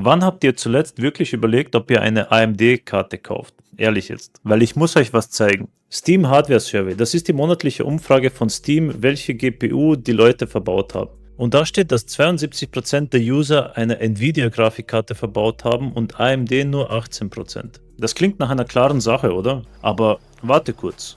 Wann habt ihr zuletzt wirklich überlegt, ob ihr eine AMD-Karte kauft? Ehrlich jetzt, weil ich muss euch was zeigen. Steam Hardware Survey, das ist die monatliche Umfrage von Steam, welche GPU die Leute verbaut haben. Und da steht, dass 72% der User eine Nvidia-Grafikkarte verbaut haben und AMD nur 18%. Das klingt nach einer klaren Sache, oder? Aber warte kurz.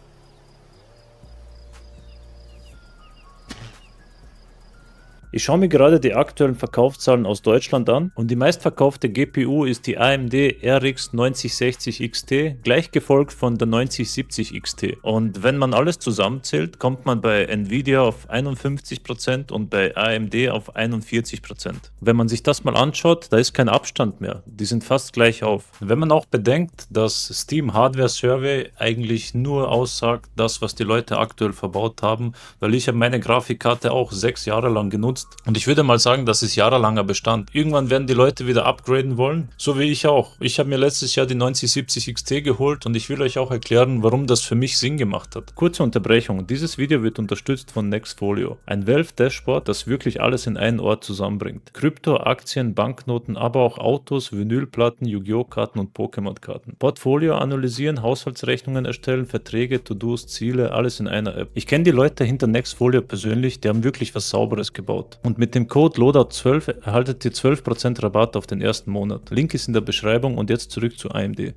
Ich schaue mir gerade die aktuellen Verkaufszahlen aus Deutschland an und die meistverkaufte GPU ist die AMD RX 9060 XT, gleich gefolgt von der 9070 XT. Und wenn man alles zusammenzählt, kommt man bei Nvidia auf 51% und bei AMD auf 41%. Wenn man sich das mal anschaut, da ist kein Abstand mehr. Die sind fast gleich auf. Wenn man auch bedenkt, dass Steam Hardware Survey eigentlich nur aussagt, das, was die Leute aktuell verbaut haben, weil ich habe meine Grafikkarte auch 6 Jahre lang genutzt. Und ich würde mal sagen, das ist jahrelanger Bestand. Irgendwann werden die Leute wieder upgraden wollen, so wie ich auch. Ich habe mir letztes Jahr die 9070 XT geholt und ich will euch auch erklären, warum das für mich Sinn gemacht hat. Kurze Unterbrechung, dieses Video wird unterstützt von Nextfolio. Ein Valve-Dashboard, das wirklich alles in einen Ort zusammenbringt. Krypto, Aktien, Banknoten, aber auch Autos, Vinylplatten, Yu-Gi-Oh! Karten und Pokémon-Karten. Portfolio analysieren, Haushaltsrechnungen erstellen, Verträge, To-Dos, Ziele, alles in einer App. Ich kenne die Leute hinter Nextfolio persönlich, die haben wirklich was Sauberes gebaut. Und mit dem Code LOADOUT12 erhaltet ihr 12% Rabatt auf den ersten Monat. Link ist in der Beschreibung und jetzt zurück zu AMD.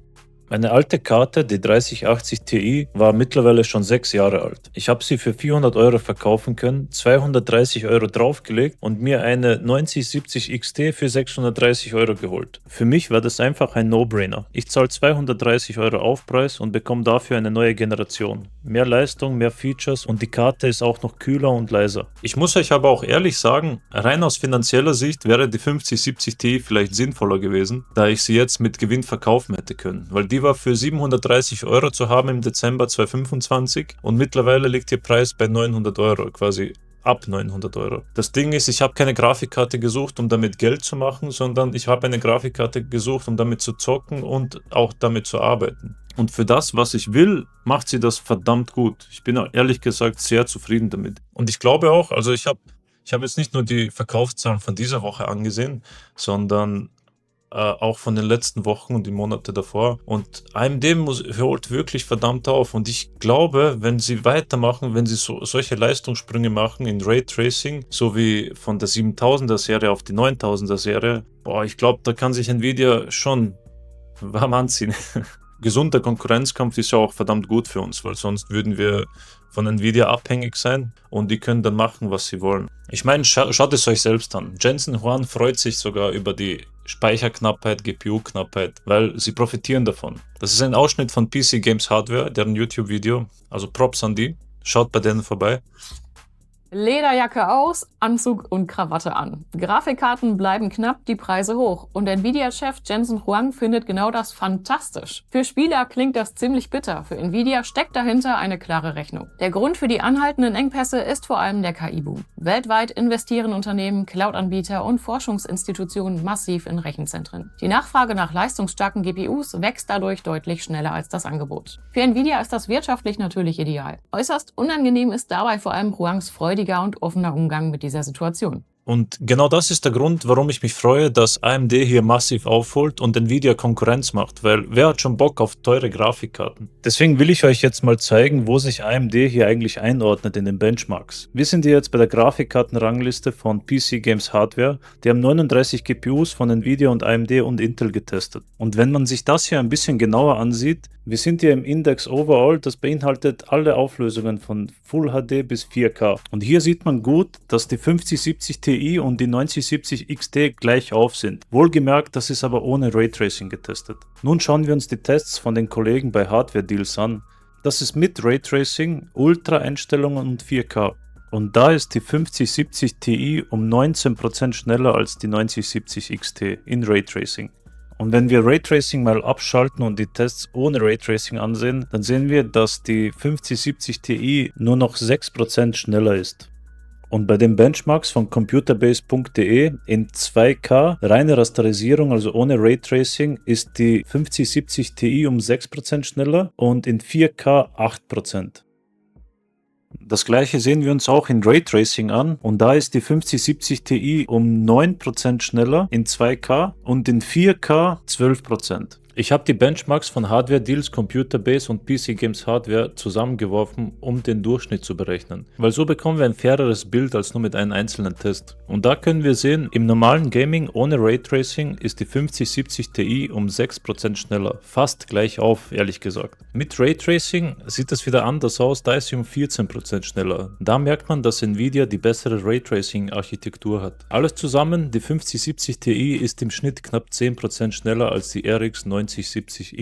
Meine alte Karte, die 3080 Ti, war mittlerweile schon 6 Jahre alt. Ich habe sie für 400 Euro verkaufen können, 230 Euro draufgelegt und mir eine 9070 XT für 630 Euro geholt. Für mich war das einfach ein No-Brainer. Ich zahle 230 Euro Aufpreis und bekomme dafür eine neue Generation. Mehr Leistung, mehr Features und die Karte ist auch noch kühler und leiser. Ich muss euch aber auch ehrlich sagen, rein aus finanzieller Sicht wäre die 5070 Ti vielleicht sinnvoller gewesen, da ich sie jetzt mit Gewinn verkaufen hätte können, weil die war für 730 Euro zu haben im Dezember 2025 und mittlerweile liegt ihr Preis bei 900 Euro, quasi ab 900 Euro. Das Ding ist, ich habe keine Grafikkarte gesucht, um damit Geld zu machen, sondern ich habe eine Grafikkarte gesucht, um damit zu zocken und auch damit zu arbeiten. Und für das, was ich will, macht sie das verdammt gut. Ich bin ehrlich gesagt sehr zufrieden damit. Und ich glaube auch, also ich habe jetzt nicht nur die Verkaufszahlen von dieser Woche angesehen, sondern auch von den letzten Wochen und die Monate davor. Und AMD holt wirklich verdammt auf. Und ich glaube, wenn sie weitermachen, wenn sie solche Leistungssprünge machen in Raytracing, so wie von der 7000er Serie auf die 9000er Serie, ich glaube, da kann sich Nvidia schon warm anziehen. Gesunder Konkurrenzkampf ist ja auch verdammt gut für uns, weil sonst würden wir von Nvidia abhängig sein und die können dann machen, was sie wollen. Ich meine, schaut es euch selbst an. Jensen Huang freut sich sogar über die Speicherknappheit, GPU-Knappheit, weil sie profitieren davon. Das ist ein Ausschnitt von PC Games Hardware, deren YouTube-Video, also Props an die. Schaut bei denen vorbei. Lederjacke aus, Anzug und Krawatte an. Grafikkarten bleiben knapp, die Preise hoch. Und Nvidia-Chef Jensen Huang findet genau das fantastisch. Für Spieler klingt das ziemlich bitter. Für Nvidia steckt dahinter eine klare Rechnung. Der Grund für die anhaltenden Engpässe ist vor allem der KI-Boom. Weltweit investieren Unternehmen, Cloud-Anbieter und Forschungsinstitutionen massiv in Rechenzentren. Die Nachfrage nach leistungsstarken GPUs wächst dadurch deutlich schneller als das Angebot. Für Nvidia ist das wirtschaftlich natürlich ideal. Äußerst unangenehm ist dabei vor allem Huangs freudiger und offener Umgang mit dieser Situation. Und genau das ist der Grund, warum ich mich freue, dass AMD hier massiv aufholt und Nvidia Konkurrenz macht, weil wer hat schon Bock auf teure Grafikkarten? Deswegen will ich euch jetzt mal zeigen, wo sich AMD hier eigentlich einordnet in den Benchmarks. Wir sind hier jetzt bei der Grafikkartenrangliste von PC Games Hardware. Die haben 39 GPUs von Nvidia und AMD und Intel getestet. Und wenn man sich das hier ein bisschen genauer ansieht, wir sind hier im Index Overall, das beinhaltet alle Auflösungen von Full HD bis 4K. Und hier sieht man gut, dass die 5070 Ti und die 9070 XT gleich auf sind. Wohlgemerkt, das ist aber ohne Raytracing getestet. Nun schauen wir uns die Tests von den Kollegen bei Hardware Deals an. Das ist mit Raytracing, Ultra-Einstellungen und 4K. Und da ist die 5070 Ti um 19% schneller als die 9070 XT in Raytracing. Und wenn wir Raytracing mal abschalten und die Tests ohne Raytracing ansehen, dann sehen wir, dass die 5070 Ti nur noch 6% schneller ist. Und bei den Benchmarks von computerbase.de in 2K, reine Rasterisierung, also ohne Raytracing, ist die 5070 Ti um 6% schneller und in 4K 8%. Das gleiche sehen wir uns auch in Raytracing an und da ist die 5070 Ti um 9% schneller in 2K und in 4K 12%. Ich habe die Benchmarks von Hardware Deals, Computer Base und PC Games Hardware zusammengeworfen, um den Durchschnitt zu berechnen. Weil so bekommen wir ein faireres Bild als nur mit einem einzelnen Test. Und da können wir sehen, im normalen Gaming ohne Raytracing ist die 5070 Ti um 6% schneller. Fast gleich auf, ehrlich gesagt. Mit Raytracing sieht es wieder anders aus, da ist sie um 14% schneller. Da merkt man, dass Nvidia die bessere Raytracing-Architektur hat. Alles zusammen, die 5070 Ti ist im Schnitt knapp 10% schneller als die RX 9070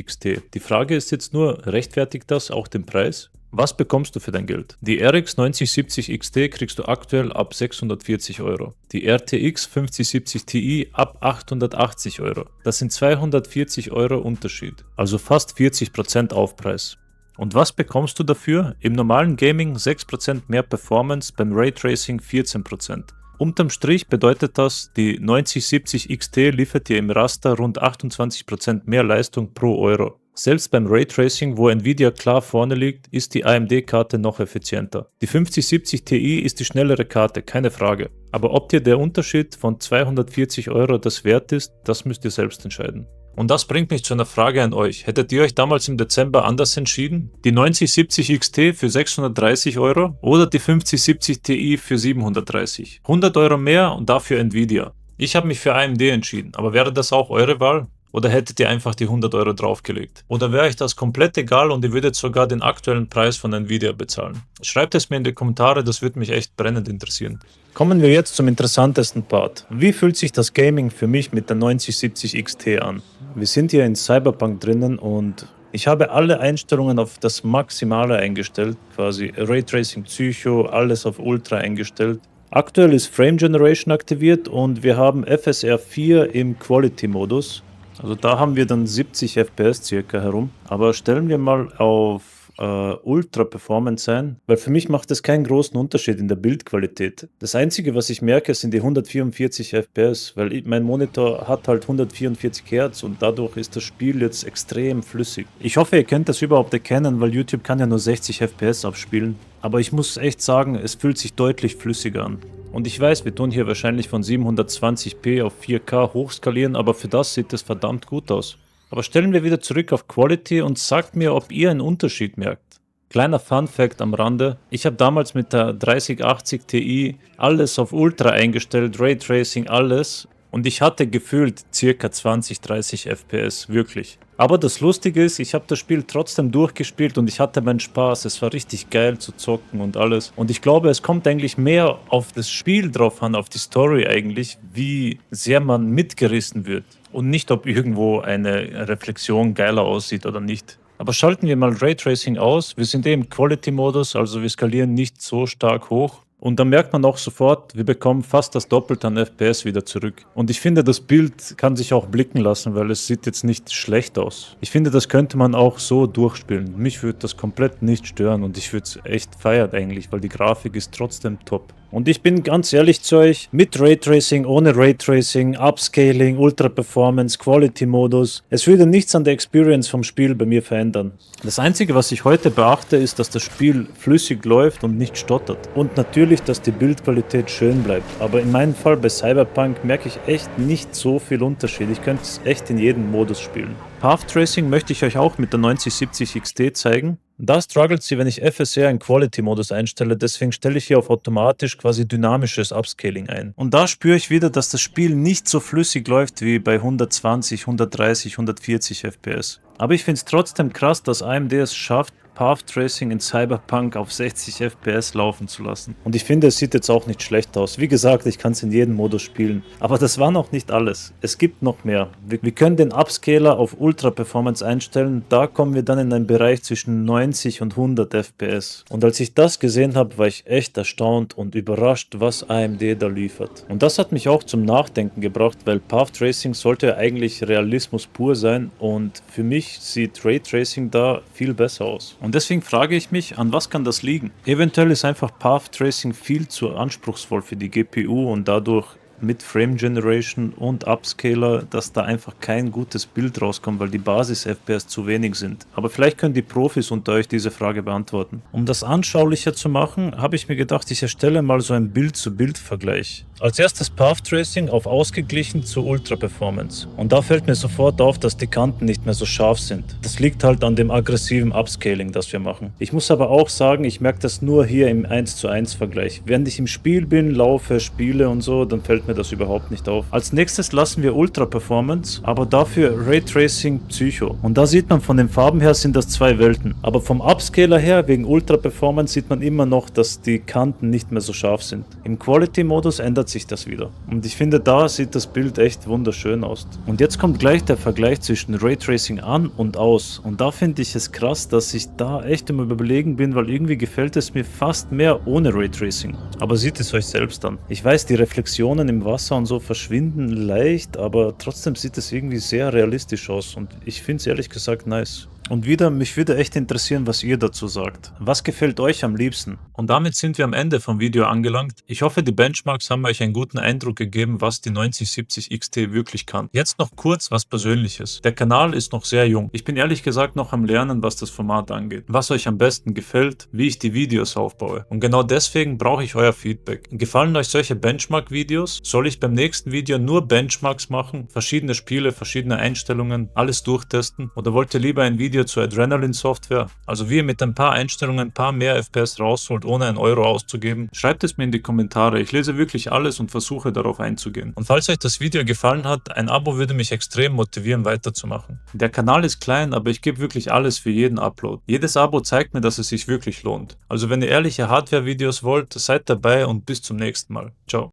XT. Die Frage ist jetzt nur, rechtfertigt das auch den Preis? Was bekommst du für dein Geld? Die RX 9070 XT kriegst du aktuell ab 640 Euro. Die RTX 5070 Ti ab 880 Euro. Das sind 240 Euro Unterschied. Also fast 40% Aufpreis. Und was bekommst du dafür? Im normalen Gaming 6% mehr Performance, beim Raytracing 14%. Unterm Strich bedeutet das, die 9070 XT liefert dir im Raster rund 28% mehr Leistung pro Euro. Selbst beim Raytracing, wo Nvidia klar vorne liegt, ist die AMD-Karte noch effizienter. Die 5070 Ti ist die schnellere Karte, keine Frage. Aber ob dir der Unterschied von 240 Euro das wert ist, das müsst ihr selbst entscheiden. Und das bringt mich zu einer Frage an euch. Hättet ihr euch damals im Dezember anders entschieden? Die 9070 XT für 630 Euro oder die 5070 Ti für 730? 100 Euro mehr und dafür Nvidia. Ich habe mich für AMD entschieden, aber wäre das auch eure Wahl? Oder hättet ihr einfach die 100 Euro draufgelegt? Oder wäre euch das komplett egal und ihr würdet sogar den aktuellen Preis von Nvidia bezahlen? Schreibt es mir in die Kommentare, das würde mich echt brennend interessieren. Kommen wir jetzt zum interessantesten Part. Wie fühlt sich das Gaming für mich mit der 9070 XT an? Wir sind hier in Cyberpunk drinnen und ich habe alle Einstellungen auf das Maximale eingestellt, quasi Raytracing Psycho, alles auf Ultra eingestellt. Aktuell ist Frame Generation aktiviert und wir haben FSR 4 im Quality-Modus. Also da haben wir dann 70 FPS circa herum. Aber stellen wir mal auf Ultra Performance ein, weil für mich macht es keinen großen Unterschied in der Bildqualität. Das Einzige, was ich merke, sind die 144 FPS, weil mein Monitor hat halt 144 Hertz und dadurch ist das Spiel jetzt extrem flüssig. Ich hoffe, ihr könnt das überhaupt erkennen, weil YouTube kann ja nur 60 FPS abspielen. Aber ich muss echt sagen, es fühlt sich deutlich flüssiger an. Und ich weiß, wir tun hier wahrscheinlich von 720p auf 4K hochskalieren, aber für das sieht es verdammt gut aus. Aber stellen wir wieder zurück auf Quality und sagt mir, ob ihr einen Unterschied merkt. Kleiner Fun-Fact am Rande, ich habe damals mit der 3080 Ti alles auf Ultra eingestellt, Raytracing, alles. Und ich hatte gefühlt circa 20-30 FPS, wirklich. Aber das Lustige ist, ich habe das Spiel trotzdem durchgespielt und ich hatte meinen Spaß. Es war richtig geil zu zocken und alles. Und ich glaube, es kommt eigentlich mehr auf das Spiel drauf an, auf die Story eigentlich, wie sehr man mitgerissen wird. Und nicht, ob irgendwo eine Reflexion geiler aussieht oder nicht. Aber schalten wir mal Raytracing aus. Wir sind im Quality-Modus, also wir skalieren nicht so stark hoch. Und dann merkt man auch sofort, wir bekommen fast das Doppelte an FPS wieder zurück. Und ich finde, das Bild kann sich auch blicken lassen, weil es sieht jetzt nicht schlecht aus. Ich finde, das könnte man auch so durchspielen. Mich würde das komplett nicht stören und ich würde es echt feiern eigentlich, weil die Grafik ist trotzdem top. Und ich bin ganz ehrlich zu euch, mit Raytracing, ohne Raytracing, Upscaling, Ultra Performance, Quality Modus, es würde nichts an der Experience vom Spiel bei mir verändern. Das Einzige, was ich heute beachte, ist, dass das Spiel flüssig läuft und nicht stottert. Und natürlich, dass die Bildqualität schön bleibt. Aber in meinem Fall bei Cyberpunk merke ich echt nicht so viel Unterschied. Ich könnte es echt in jedem Modus spielen. Path Tracing möchte ich euch auch mit der 9070 XT zeigen. Da struggelt sie, wenn ich FSR in Quality-Modus einstelle, deswegen stelle ich hier auf automatisch quasi dynamisches Upscaling ein. Und da spüre ich wieder, dass das Spiel nicht so flüssig läuft wie bei 120, 130, 140 FPS. Aber ich finde es trotzdem krass, dass AMD es schafft, Path Tracing in Cyberpunk auf 60 FPS laufen zu lassen. Und ich finde, es sieht jetzt auch nicht schlecht aus. Wie gesagt, ich kann es in jedem Modus spielen. Aber das war noch nicht alles. Es gibt noch mehr. Wir können den Upscaler auf Ultra Performance einstellen. Da kommen wir dann in einen Bereich zwischen 90 und 100 FPS. Und als ich das gesehen habe, war ich echt erstaunt und überrascht, was AMD da liefert. Und das hat mich auch zum Nachdenken gebracht, weil Path Tracing sollte ja eigentlich Realismus pur sein. Und für mich sieht Raytracing da viel besser aus. Und deswegen frage ich mich, an was kann das liegen? Eventuell ist einfach Path Tracing viel zu anspruchsvoll für die GPU und dadurch mit Frame Generation und Upscaler, dass da einfach kein gutes Bild rauskommt, weil die Basis-FPS zu wenig sind. Aber vielleicht können die Profis unter euch diese Frage beantworten. Um das anschaulicher zu machen, habe ich mir gedacht, ich erstelle mal so ein Bild-zu-Bild-Vergleich. Als erstes Path Tracing auf ausgeglichen zu Ultra Performance. Und da fällt mir sofort auf, dass die Kanten nicht mehr so scharf sind. Das liegt halt an dem aggressiven Upscaling, das wir machen. Ich muss aber auch sagen, ich merke das nur hier im 1:1 Vergleich. Während ich im Spiel bin, laufe, spiele und so, dann fällt mir das überhaupt nicht auf. Als nächstes lassen wir Ultra Performance, aber dafür Raytracing Psycho. Und da sieht man, von den Farben her sind das zwei Welten. Aber vom Upscaler her, wegen Ultra Performance, sieht man immer noch, dass die Kanten nicht mehr so scharf sind. Im Quality-Modus ändert sich das wieder. Und ich finde, da sieht das Bild echt wunderschön aus. Und jetzt kommt gleich der Vergleich zwischen Raytracing an und aus. Und da finde ich es krass, dass ich da echt im Überlegen bin, weil irgendwie gefällt es mir fast mehr ohne Raytracing. Aber seht es euch selbst an. Ich weiß, die Reflexionen im Wasser und so verschwinden leicht, aber trotzdem sieht es irgendwie sehr realistisch aus. Und ich finde es ehrlich gesagt nice. Und wieder, mich würde echt interessieren, was ihr dazu sagt. Was gefällt euch am liebsten? Und damit sind wir am Ende vom Video angelangt. Ich hoffe, die Benchmarks haben euch einen guten Eindruck gegeben, was die 9070 XT wirklich kann. Jetzt noch kurz was Persönliches. Der Kanal ist noch sehr jung. Ich bin ehrlich gesagt noch am Lernen, was das Format angeht. Was euch am besten gefällt, wie ich die Videos aufbaue. Und genau deswegen brauche ich euer Feedback. Gefallen euch solche Benchmark-Videos? Soll ich beim nächsten Video nur Benchmarks machen? Verschiedene Spiele, verschiedene Einstellungen, alles durchtesten? Oder wollt ihr lieber ein Video zur Adrenaline-Software, also wie ihr mit ein paar Einstellungen ein paar mehr FPS rausholt, ohne einen Euro auszugeben? Schreibt es mir in die Kommentare, ich lese wirklich alles und versuche darauf einzugehen. Und falls euch das Video gefallen hat, ein Abo würde mich extrem motivieren, weiterzumachen. Der Kanal ist klein, aber ich gebe wirklich alles für jeden Upload. Jedes Abo zeigt mir, dass es sich wirklich lohnt. Also wenn ihr ehrliche Hardware-Videos wollt, seid dabei und bis zum nächsten Mal. Ciao.